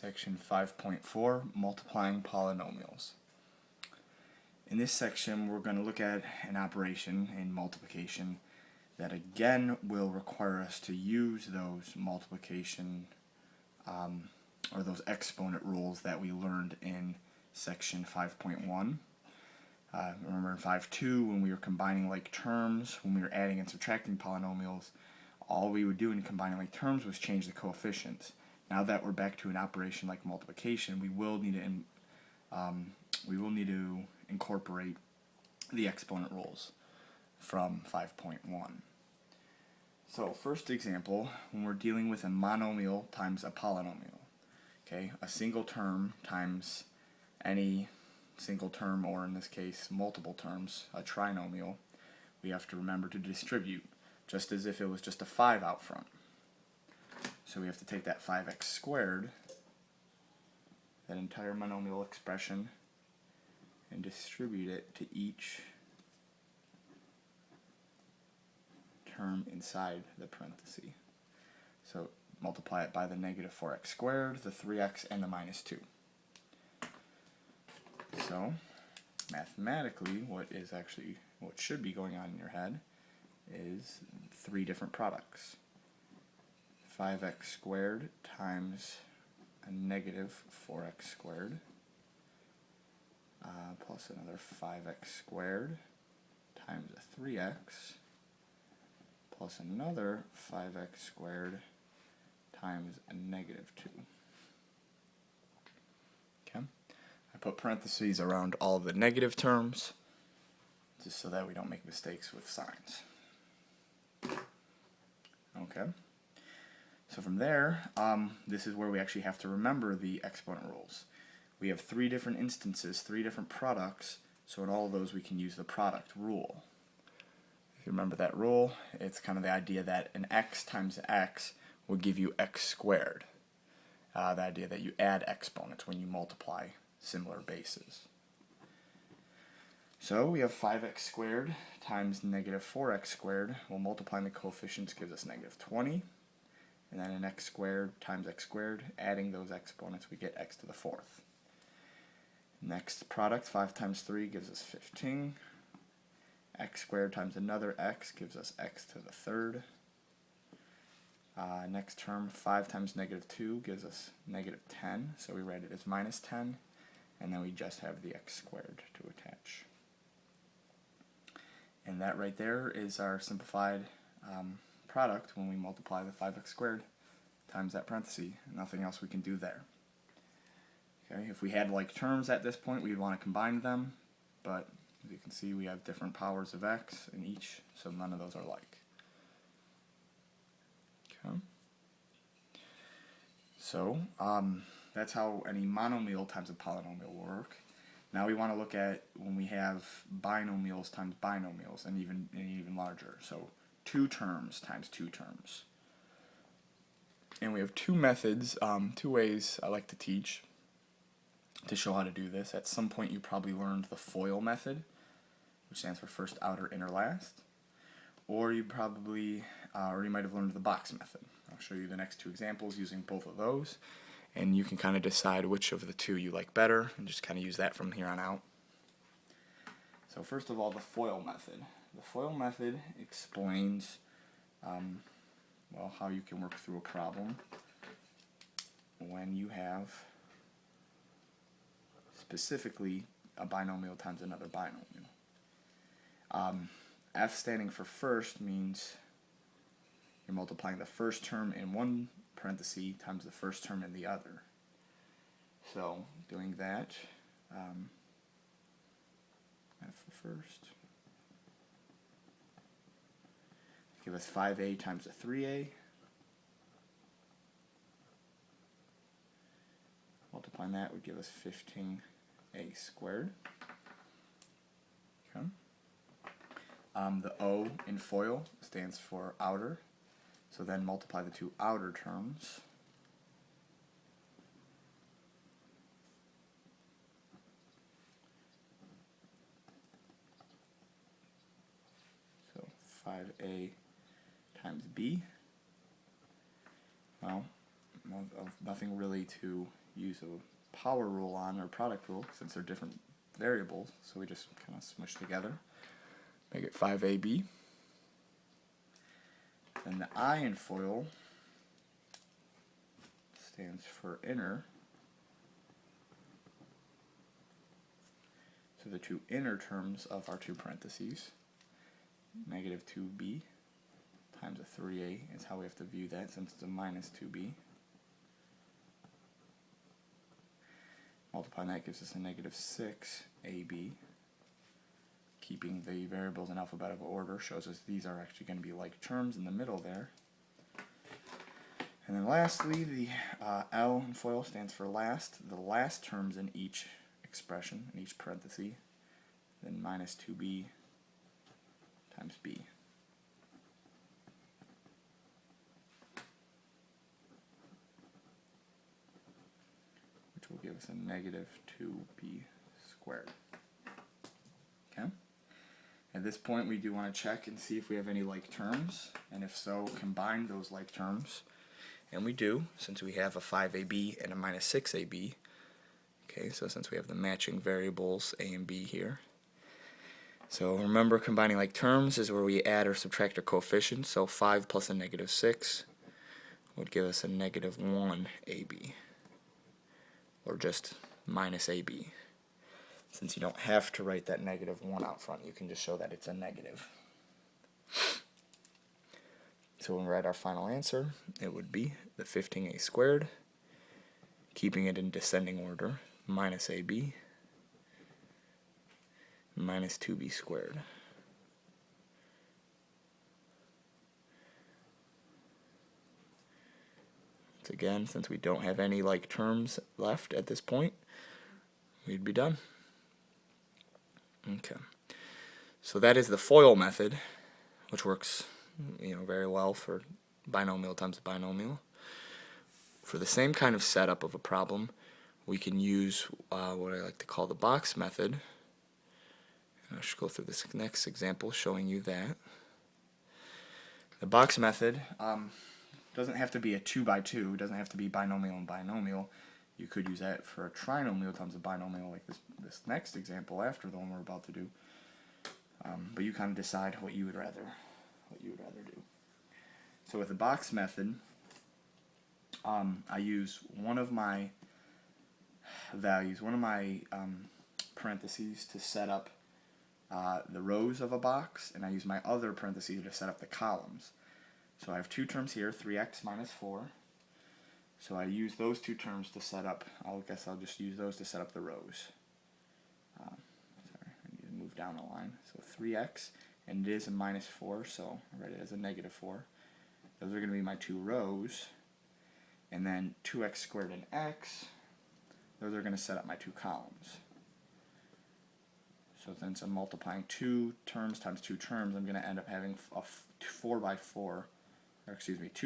Section 5.4, Multiplying Polynomials. In this section, we're going to look at an operation in multiplication that again will require us to use those multiplication or those exponent rules that we learned in section 5.1. Remember in 5.2 when we were combining like terms, when we were adding and subtracting polynomials, all we would do in combining like terms was change the coefficients. Now that we're back to an operation like multiplication, we will need to incorporate the exponent rules from 5.1. So first example, when we're dealing with a monomial times a polynomial. Okay, a single term times any single term, or in this case multiple terms, a trinomial, we have to remember to distribute, just as if it was just a 5 out front. So we have to take that 5x squared, that entire monomial expression, and distribute it to each term inside the parenthesis. So multiply it by the negative 4x squared, the 3x, and the minus 2. So mathematically, what should be going on in your head is three different products. 5x squared times a negative 4x squared plus another 5x squared times a 3x plus another 5x squared times a negative 2. Okay, I put parentheses around all of the negative terms just so that we don't make mistakes with signs. Okay, so from there, this is where we actually have to remember the exponent rules. We have three different instances, three different products, so in all of those we can use the product rule. If you remember that rule, it's kind of the idea that an x times x will give you x squared. The idea that you add exponents when you multiply similar bases. So we have 5x squared times negative 4x squared. Well, multiplying the coefficients gives us negative 20. And then an x squared times x squared, adding those exponents, we get x to the 4th. Next product, 5 times 3 gives us 15. X squared times another x gives us x to the 3rd. Next term, 5 times negative 2 gives us negative 10, so we write it as minus 10, and then we just have the x squared to attach. And that right there is our simplified product when we multiply the 5x squared times that parenthesis. Nothing else we can do there. Okay, if we had like terms at this point, we'd want to combine them, but as you can see, we have different powers of x in each, so none of those are like. Okay. So that's how any monomial times a polynomial will work. Now we want to look at when we have binomials times binomials, and even larger. So 2 terms times 2 terms. And we have two methods, two ways I like to teach to show how to do this. At some point you probably learned the FOIL method, which stands for first, outer, inner, last. Or you probably, or you might have learned the box method. I'll show you the next two examples using both of those, and you can kind of decide which of the two you like better and just kind of use that from here on out. So first of all, the FOIL method. The FOIL method explains well, how you can work through a problem when you have specifically a binomial times another binomial. F standing for first means you're multiplying the first term in one parenthesis times the first term in the other. So doing that, F for first, give us 5a times a 3a. Multiplying that would give us 15a squared. Okay. The O in FOIL stands for outer, so then multiply the two outer terms. So 5a times b. Well, nothing really to use a power rule on or product rule since they're different variables, so we just kind of smush together, make it 5ab. Then the I in FOIL stands for inner, so the two inner terms of our two parentheses, negative 2b times a 3a is how we have to view that since it's a minus 2b. Multiplying that gives us a negative 6ab. Keeping the variables in alphabetical order shows us these are actually going to be like terms in the middle there. And then lastly, the L in FOIL stands for last, the last terms in each expression, in each parenthesis, then minus 2b times b. Which will give us a negative 2b squared. Okay? At this point, we do want to check and see if we have any like terms, and if so, combine those like terms. And we do, since we have a 5ab and a minus 6ab. Okay, so since we have the matching variables a and b here. So remember, combining like terms is where we add or subtract our coefficients. So 5 plus a negative 6 would give us a negative 1ab, or just minus ab. Since you don't have to write that negative 1 out front, you can just show that it's a negative. So when we write our final answer, it would be the 15a squared, keeping it in descending order, minus ab, minus 2b squared. Once again, since we don't have any like terms left at this point, we'd be done. Okay, so that is the FOIL method, which works, very well for binomial times binomial. For the same kind of setup of a problem, we can use what I like to call the box method. And I should go through this next example showing you that. The box method doesn't have to be a 2 by 2, it doesn't have to be binomial and binomial. You could use that for a trinomial times a binomial, like this next example after the one we're about to do. But you kind of decide what you would rather do. So with the box method, I use one of my values, one of my parentheses to set up the rows of a box, and I use my other parentheses to set up the columns. So I have two terms here, 3x minus 4. So I use those two terms to set up, I'll just use those to set up the rows. Sorry, I need to move down a line. So 3x, and it is a minus 4, so I write it as a negative 4. Those are going to be my two rows. And then 2x squared and x, those are going to set up my two columns. So since I'm multiplying two terms times two terms, I'm going to end up having a 2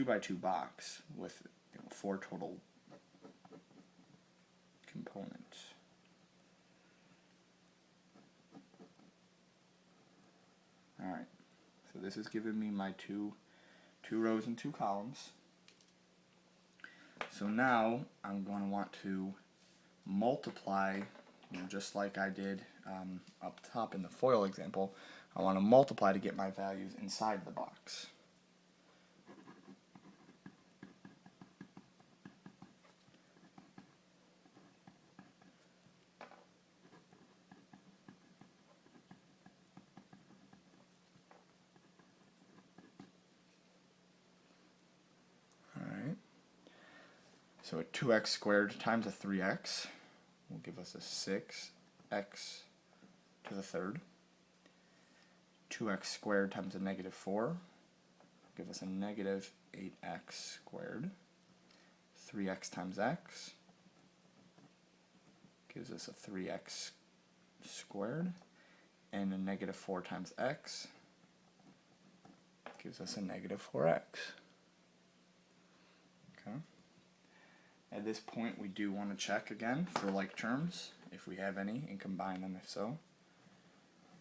by 2 box with 4 total components. Alright, so this is giving me my two rows and two columns. So now I'm going to want to multiply, just like I did up top in the FOIL example. I want to multiply to get my values inside the box. So a 2x squared times a 3x will give us a 6x to the third. 2x squared times a negative 4 will give us a negative 8x squared. 3x times x gives us a 3x squared. And a negative 4 times x gives us a negative 4x. Okay. At this point, we do want to check again for like terms, if we have any, and combine them if so.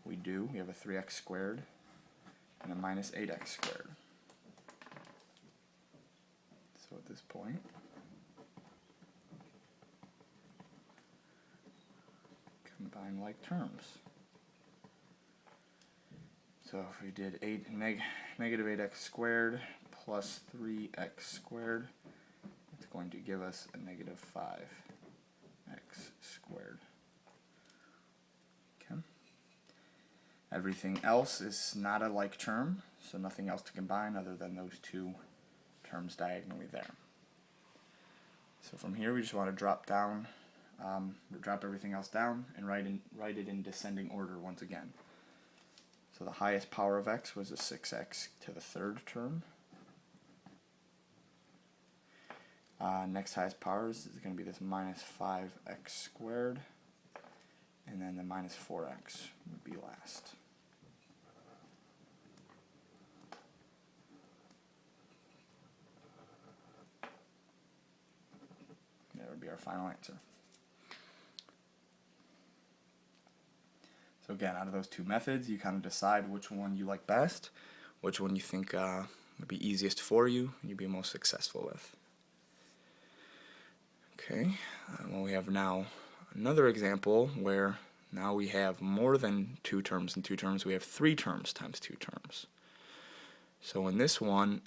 We do. We have a 3x squared and a minus 8x squared. So at this point, combine like terms. So if we did negative 8x squared plus 3x squared, it's going to give us a negative 5x squared. Okay. Everything else is not a like term, so nothing else to combine other than those two terms diagonally there. So from here we just want to drop down, drop everything else down and write it in descending order once again. So the highest power of x was a 6x to the third term. Next highest power is going to be this minus 5x squared, and then the minus 4x would be last. That would be our final answer. So again, out of those two methods, you kind of decide which one you like best, which one you think would be easiest for you, and you'd be most successful with. Okay, well, we have now another example where now we have more than two terms and two terms. We have three terms times two terms. So in this one,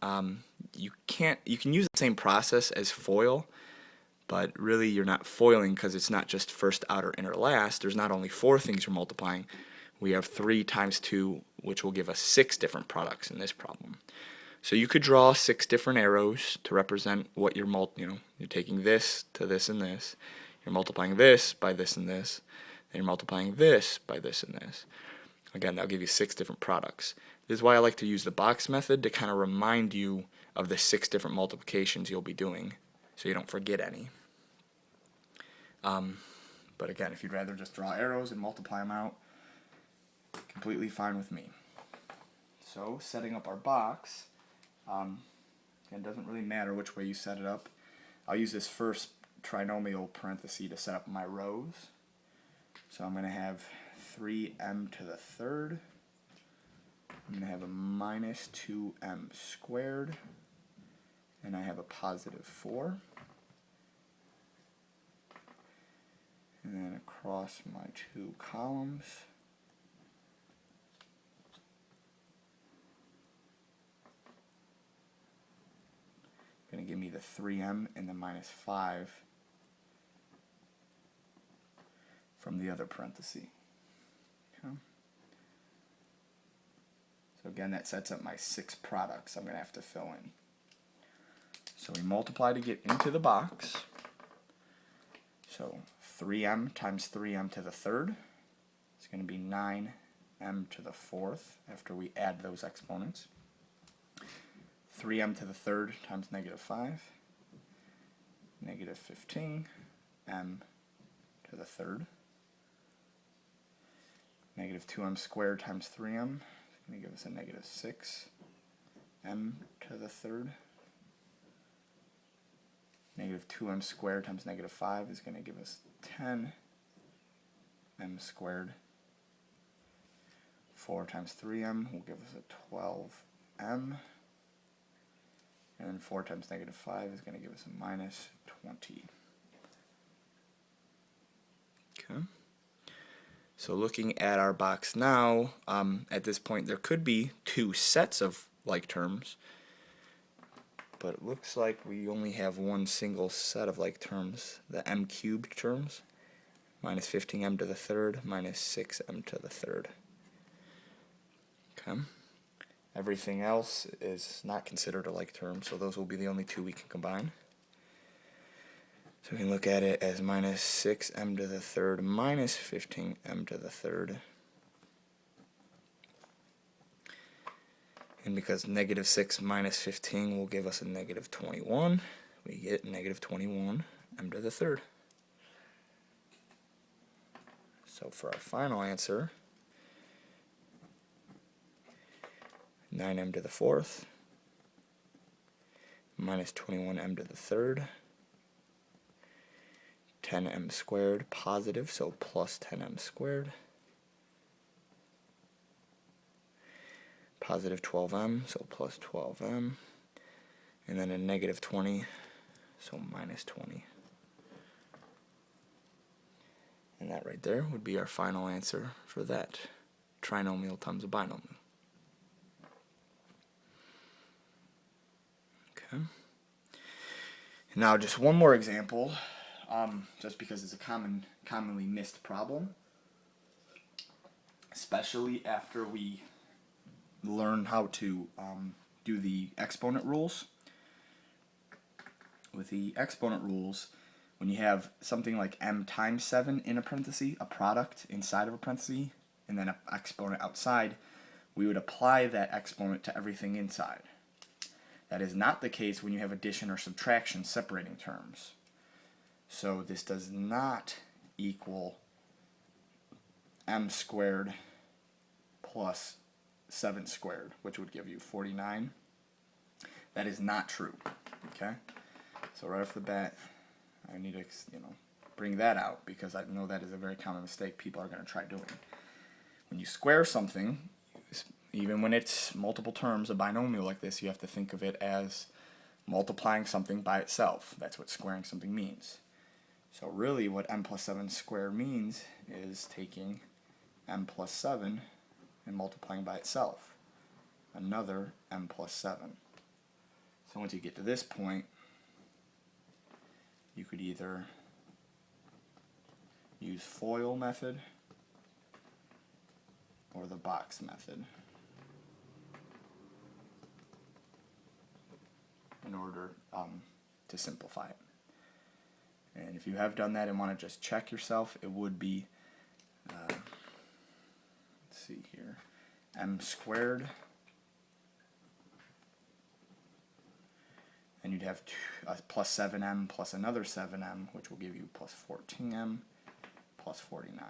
you can use the same process as FOIL, but really you're not foiling because it's not just first, outer, inner, last. There's not only four things you're multiplying. We have 3 times 2, which will give us 6 different products in this problem. So you could draw 6 different arrows to represent what you're you're taking this to this and this. You're multiplying this by this and this. Then you're multiplying this by this and this. Again, that'll give you 6 different products. This is why I like to use the box method to kind of remind you of the 6 different multiplications you'll be doing, so you don't forget any. But again, if you'd rather just draw arrows and multiply them out, completely fine with me. So setting up our box, it doesn't really matter which way you set it up. I'll use this first trinomial parenthesis to set up my rows. So I'm going to have 3m to the third. I'm going to have a minus 2m squared. And I have a positive 4. And then across my two columns, going to give me the 3m and the minus 5 from the other parenthesis. Okay. So again, that sets up my 6 products I'm going to have to fill in. So we multiply to get into the box. So 3m times 3m to the third is going to be 9m to the fourth after we add those exponents. 3m to the third times negative 5, negative 15m to the third. Negative 2m squared times 3m is going to give us a negative 6m to the third. Negative 2m squared times negative 5 is going to give us 10m squared. 4 times 3m will give us a 12m. And then 4 times negative 5 is going to give us a minus 20. Okay. So looking at our box now, at this point there could be 2 sets of like terms, but it looks like we only have one single set of like terms, the m cubed terms, minus 15m to the third minus 6m to the third. Okay. Everything else is not considered a like term, so those will be the only 2 we can combine. So we can look at it as minus 6m to the third minus 15m to the third. And because negative 6 minus 15 will give us a negative 21, we get negative 21m to the third. So for our final answer, 9m to the fourth minus 21m to the third, 10m squared positive, so plus 10m squared, positive 12m, so plus 12m, and then a negative 20, so minus 20. And that right there would be our final answer for that. Trinomial times a binomial. Okay. Now just one more example, just because it's a commonly missed problem, especially after we learn how to do the exponent rules. With the exponent rules, when you have something like m times 7 in a parenthesis, a product inside of a parenthesis, and then an exponent outside, we would apply that exponent to everything inside. That is not the case when you have addition or subtraction separating terms. So this does not equal m squared plus 7 squared, which would give you 49. That is not true. Okay? So right off the bat, I need to bring that out, because I know that is a very common mistake people are going to try doing. When you square something, even when it's multiple terms, a binomial like this, you have to think of it as multiplying something by itself. That's what squaring something means. So really what m plus 7 squared means is taking m plus 7 and multiplying by itself. Another m plus 7. So once you get to this point, you could either use FOIL method or the box method in order to simplify it. And if you have done that and want to just check yourself, it would be, let's see here, m squared, and you'd have plus 7m plus another 7m, which will give you plus 14m plus 49.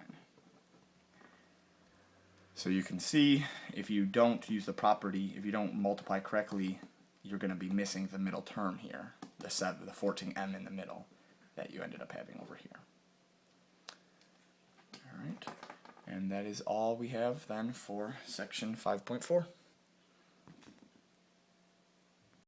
So you can see, if you don't use the property, if you don't multiply correctly, you're going to be missing the middle term here, the 14m in the middle that you ended up having over here. Alright, and that is all we have then for section 5.4.